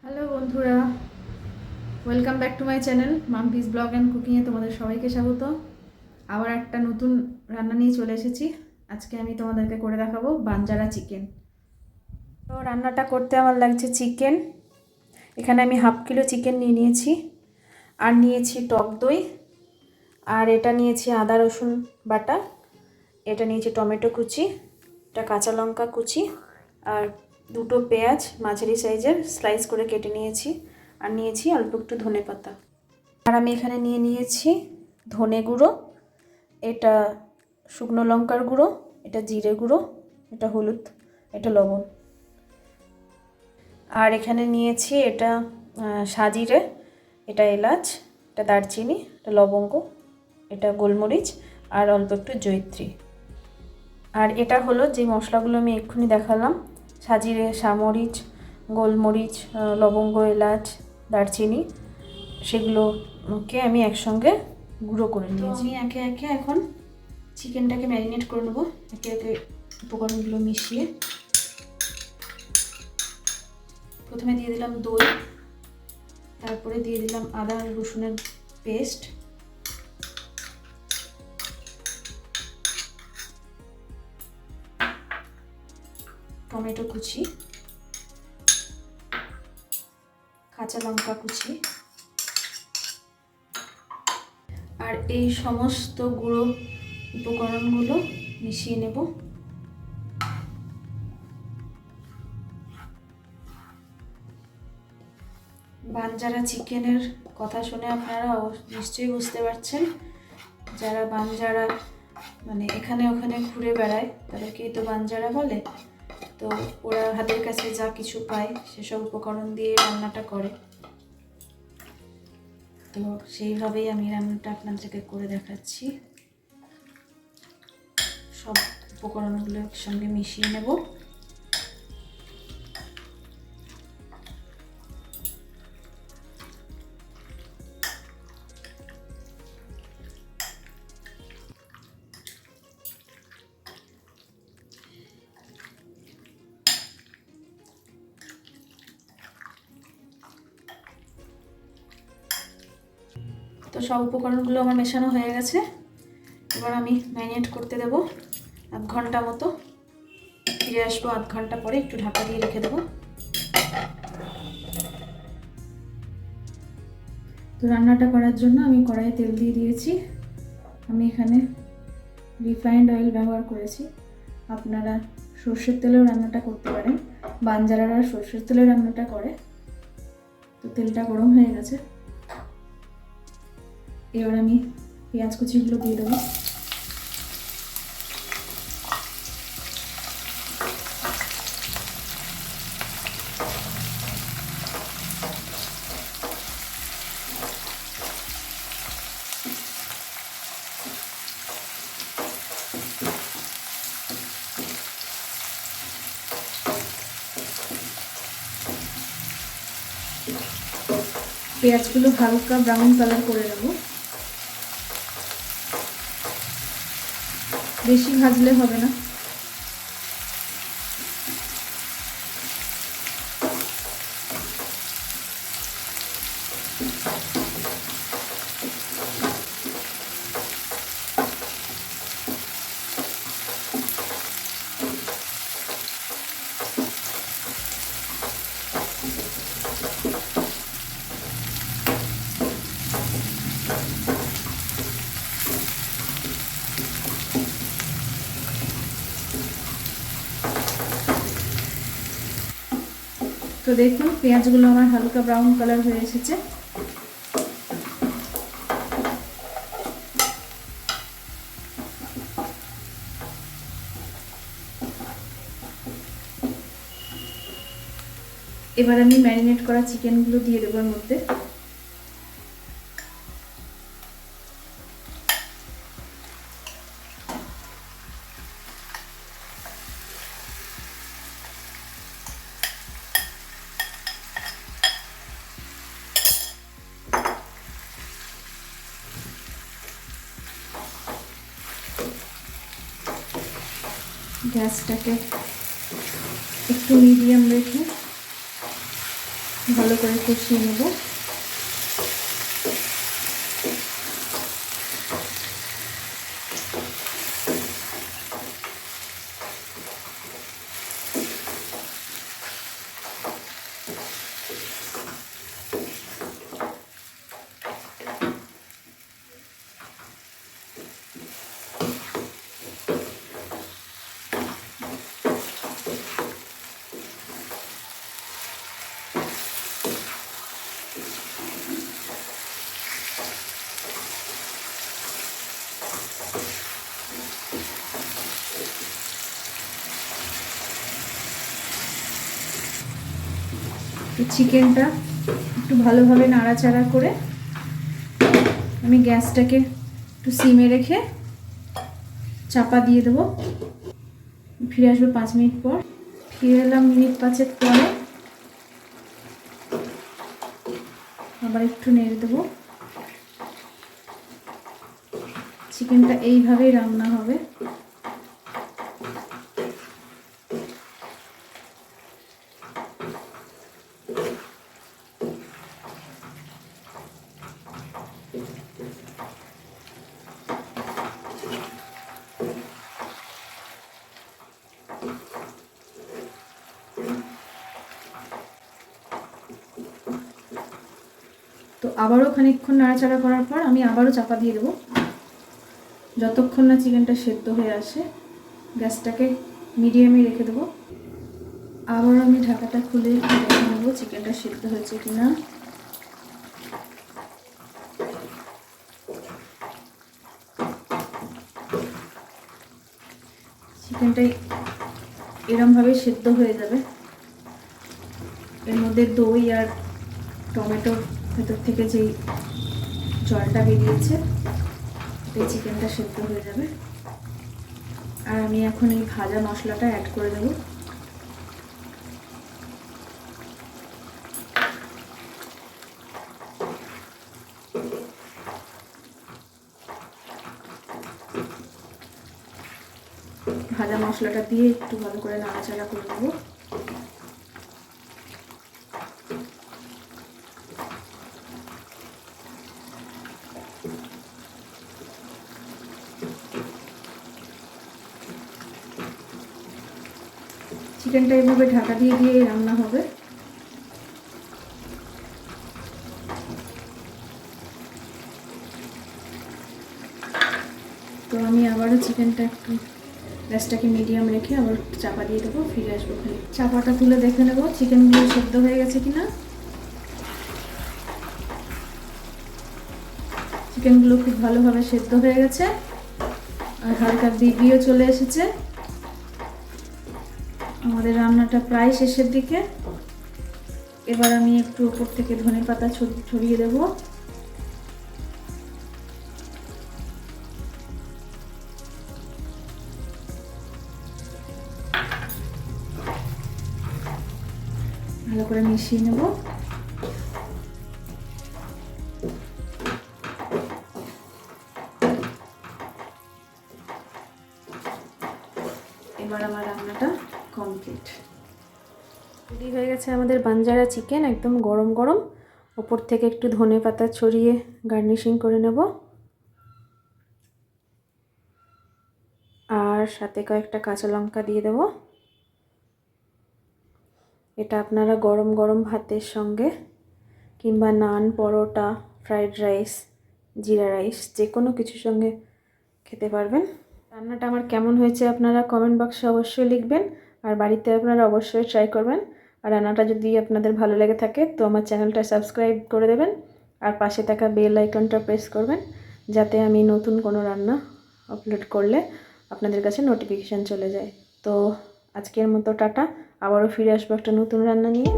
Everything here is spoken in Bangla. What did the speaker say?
হ্যালো বন্ধুরা, welcome back to my channel Mampi's blog and কুকিংয়ে তোমাদের সবাইকে স্বাগত। আবার একটা নতুন রান্না নিয়ে চলে এসেছি। আজকে আমি তোমাদেরকে করে দেখাবো বাঞ্জারা চিকেন। তো রান্নাটা করতে আমার লাগছে চিকেন। এখানে আমি হাফ কিলো চিকেন নিয়ে নিয়েছি, আর নিয়েছি টক দই, আর এটা নিয়েছি আদা রসুন বাটা, এটা নিয়েছি টমেটো কুচি, এটা কাঁচা লঙ্কা কুচি, আর দুটো পেঁয়াজ মাঝারি সাইজের স্লাইস করে কেটে নিয়েছি, আর নিয়েছি অল্প একটু ধনেপাতা। আর আমি এখানে নিয়ে নিয়েছি ধনে গুঁড়ো, এটা শুকনো লঙ্কার গুঁড়ো, এটা জিরে গুঁড়ো, এটা হলুদ, এটা লবণ। আর এখানে নিয়েছি এটা সাজিরে, এটা এলাচ, এটা দারচিনি, এটা লবঙ্গ, এটা গোলমরিচ, আর অল্প একটু জয়িত্রী। আর এটা হলো যে মশলাগুলো আমি এক্ষুনি দেখালাম, সাজিরে, সামরিচ, গোলমরিচ, লবঙ্গ, এলাচ, দারচিনি, সেগুলোকে আমি একসঙ্গে গুঁড়ো করে নিয়েছি। আমি একে একে এখন চিকেনটাকে ম্যারিনেট করে নেবো, একে একে উপকরণগুলো মিশিয়ে। প্রথমে দিয়ে দিলাম দই, তারপরে দিয়ে দিলাম আদা রসুনের পেস্ট, টমেটো কুচি, কাঁচা লঙ্কা কুচি, আর এই সমস্ত গুঁড়ো উপকরণগুলো মিশিয়ে নেব। বাঞ্জারা চিকেনের কথা শুনে আপনারা নিশ্চয়ই বুঝতে পারছেন, যারা বাঞ্জারা মানে এখানে ওখানে ঘুরে বেড়ায় তাদেরকেই তো বাঞ্জারা বলে। তো ওরা হাতের কাছে যা কিছু পায় সেসব উপকরণ দিয়ে রান্নাটা করে। তো সেইভাবেই আমি রান্নাটা আপনাদেরকে করে দেখাচ্ছি। সব উপকরণগুলো একসঙ্গে মিশিয়ে নেব। তো সব উপকরণগুলো আমার মেশানো হয়ে গেছে। এবার আমি ম্যারিনেট করতে দেবো আধ ঘন্টা মতো। ফিরে আসবো আধ ঘন্টা পরে, একটু ঢাকা দিয়ে রেখে দেবো। তো রান্নাটা করার জন্য আমি কড়াইয়ে তেল দিয়ে দিয়েছি। আমি এখানে রিফাইন্ড অয়েল ব্যবহার করেছি। আপনারা সর্ষের তেলেও রান্নাটা করতে পারেন, বাঞ্জারারা সর্ষের তেলে রান্নাটা করে। তো তেলটা গরম হয়ে গেছে, এবার আমি পেঁয়াজ কুচিগুলো দিয়ে দেবো। পেঁয়াজগুলো হালকা ব্রাউন কালার করে নেব, বেশি ভাজলে হবে না। তো দেখুন পেঁয়াজগুলো আমার হালকা ব্রাউন কালার হয়ে এসেছে। এবার আমি ম্যারিনেট করা চিকেনগুলো দিয়ে দেবো এর মধ্যে। গ্যাসটাকে একটু মিডিয়াম রেখে ভালো করে কষিয়ে নেব। চিকেনটা একটু ভালোভাবে নাড়াচাড়া করে আমি গ্যাসটাকে একটু সিমে রেখে চাপা দিয়ে দেবো। ফিরে আসবো 5 মিনিট পর। ফিরে এলাম মিনিট 5 পরে, আবার একটু নেড়ে দেবো। চিকেনটা এইভাবেই রান্না হবে। তো আবারও খানিকক্ষণ নাড়াচাড়া করার পর আমি আবারও চাপা দিয়ে দেবো, যতক্ষণ না চিকেনটা সেদ্ধ হয়ে আসে। গ্যাসটাকে মিডিয়ামে রেখে দেবো। আবার আমি ঢাকাটা খুলে দেখে নেবো চিকেনটা সেদ্ধ হয়েছে কিনা। চিকেনটাই এরমভাবে সেদ্ধ হয়ে যাবে। এর মধ্যে দই আর টমেটোর ভেতর থেকে যেই জলটা বেরিয়েছে, এই চিকেনটা সেদ্ধ হয়ে যাবে। আর আমি এখন এই ভাজা মশলাটা অ্যাড করে দেবো। ভাজা মশলাটা দিয়ে একটু ভালো করে নাড়াচাড়া করে দেবো। চিকেনটা এইভাবে ঢাকা দিয়ে রান্না হবে। তো আমি আবারও চিকেনটা একটু গ্যাসটাকে মিডিয়াম রেখে আবার চাপা দিয়ে দেবো। ফিরে আসবো খালি চাপাটা তুলে দেখে নেবো চিকেনগুলো সেদ্ধ হয়ে গেছে কিনা। চিকেনগুলো খুব ভালোভাবে সেদ্ধ হয়ে গেছে আর হালকা বিবিও চলে এসেছে। আমাদের রান্নাটা প্রায় শেষের দিকে। এবার আমি একটু উপর থেকে ধনেপাতা ছড়িয়ে দেবো। ভালো করে মিশিয়ে নেব। এবার আমার রান্নাটা কমপ্লিট। রেডি হয়ে গেছে আমাদের বাঞ্জারা চিকেন, একদম গরম গরম। ওপর থেকে একটু ধনেপাতা ছড়িয়ে গার্নিশিং করে নেব। আর সাথে কয়েকটা কাঁচা লঙ্কা দিয়ে দেব। এটা আপনারা গরম গরম ভাতের সঙ্গে কিংবা নান, পরোটা, ফ্রাইড রাইস, জিরা রাইস যে কোনো কিছুর সঙ্গে খেতে পারবেন। রান্নাটা আমার কেমন হয়েছে আপনারা কমেন্ট বক্সে অবশ্যই লিখবেন। আর বাড়িতে আপনারা অবশ্যই ট্রাই করবেন। আর রান্নাটা যদি আপনাদের ভালো লেগে থাকে তো আমার চ্যানেলটা সাবস্ক্রাইব করে দেবেন। আর পাশে থাকা বেল আইকনটা প্রেস করবেন, যাতে আমি নতুন কোনো রান্না আপলোড করলে আপনাদের কাছে নোটিফিকেশান চলে যায়। তো আজকের মতো টাটা। আবারও ফিরে আসবো একটা নতুন রান্না নিয়ে।